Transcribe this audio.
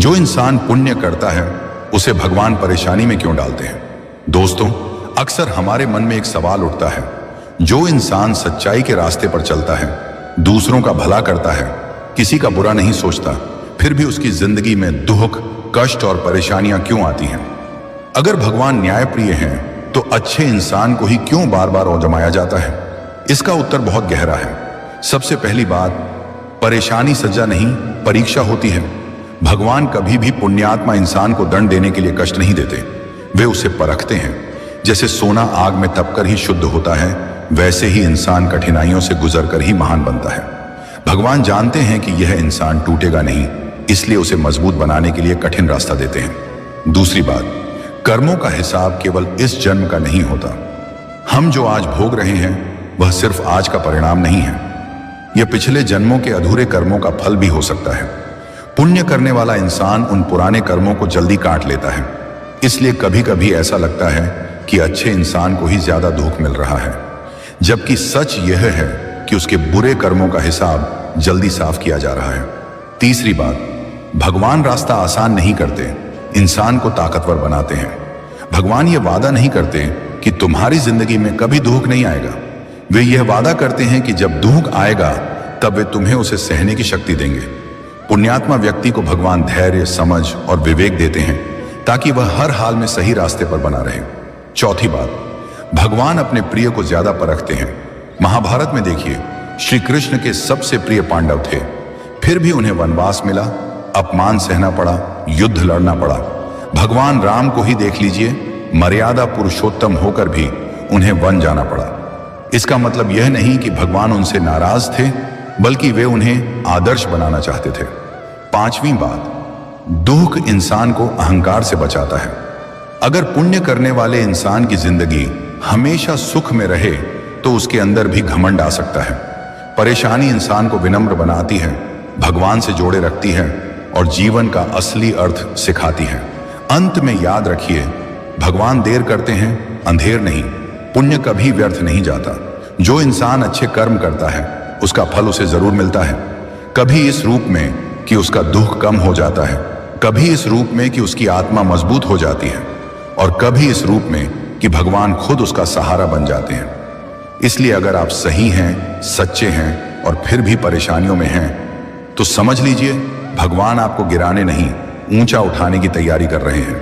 जो इंसान पुण्य करता है उसे भगवान परेशानी में क्यों डालते हैं? दोस्तों, अक्सर हमारे मन में एक सवाल उठता है। जो इंसान सच्चाई के रास्ते पर चलता है, दूसरों का भला करता है, किसी का बुरा नहीं सोचता, फिर भी उसकी जिंदगी में दुख, कष्ट और परेशानियां क्यों आती हैं? अगर भगवान न्यायप्रिय हैं, तो अच्छे इंसान को ही क्यों बार बार आजमाया जाता है? इसका उत्तर बहुत गहरा है। सबसे पहली बात, परेशानी सजा नहीं, परीक्षा होती है। भगवान कभी भी पुण्यात्मा इंसान को दंड देने के लिए कष्ट नहीं देते, वे उसे परखते हैं। जैसे सोना आग में तपकर ही शुद्ध होता है, वैसे ही इंसान कठिनाइयों से गुजरकर ही महान बनता है। भगवान जानते हैं कि यह इंसान टूटेगा नहीं, इसलिए उसे मजबूत बनाने के लिए कठिन रास्ता देते हैं। दूसरी बात, कर्मों का हिसाब केवल इस जन्म का नहीं होता। हम जो आज भोग रहे हैं वह सिर्फ आज का परिणाम नहीं है, यह पिछले जन्मों के अधूरे कर्मों का फल भी हो सकता है। पुण्य करने वाला इंसान उन पुराने कर्मों को जल्दी काट लेता है, इसलिए कभी कभी ऐसा लगता है कि अच्छे इंसान को ही ज्यादा दुख मिल रहा है, जबकि सच यह है कि उसके बुरे कर्मों का हिसाब जल्दी साफ किया जा रहा है। तीसरी बात, भगवान रास्ता आसान नहीं करते, इंसान को ताकतवर बनाते हैं। भगवान ये वादा नहीं करते कि तुम्हारी जिंदगी में कभी दुख नहीं आएगा। वे यह वादा करते हैं कि जब दुख आएगा तब वे तुम्हें उसे सहने की शक्ति देंगे। पुण्यात्मा व्यक्ति को भगवान धैर्य, समझ और विवेक देते हैं ताकि वह हर हाल में सही रास्ते पर बना रहे। चौथी बात, भगवान अपने प्रिय को ज्यादा परखते हैं। महाभारत में देखिए, श्री कृष्ण के सबसे प्रिय पांडव थे, फिर भी उन्हें वनवास मिला, अपमान सहना पड़ा, युद्ध लड़ना पड़ा। भगवान राम को ही देख लीजिए, मर्यादा पुरुषोत्तम होकर भी उन्हें वन जाना पड़ा। इसका मतलब यह नहीं कि भगवान उनसे नाराज थे, बल्कि वे उन्हें आदर्श बनाना चाहते थे। पांचवी बात, दुख इंसान को अहंकार से बचाता है। अगर पुण्य करने वाले इंसान की जिंदगी हमेशा सुख में रहे तो उसके अंदर भी घमंड आ सकता है। परेशानी इंसान को विनम्र बनाती है, भगवान से जोड़े रखती है और जीवन का असली अर्थ सिखाती है। अंत में याद रखिए, भगवान देर करते हैं, अंधेर नहीं। पुण्य कभी व्यर्थ नहीं जाता। जो इंसान अच्छे कर्म करता है उसका फल उसे जरूर मिलता है, कभी इस रूप में कि उसका दुख कम हो जाता है, कभी इस रूप में कि उसकी आत्मा मजबूत हो जाती है, और कभी इस रूप में कि भगवान खुद उसका सहारा बन जाते हैं। इसलिए अगर आप सही हैं, सच्चे हैं और फिर भी परेशानियों में हैं, तो समझ लीजिए भगवान आपको गिराने नहीं, ऊंचा उठाने की तैयारी कर रहे हैं।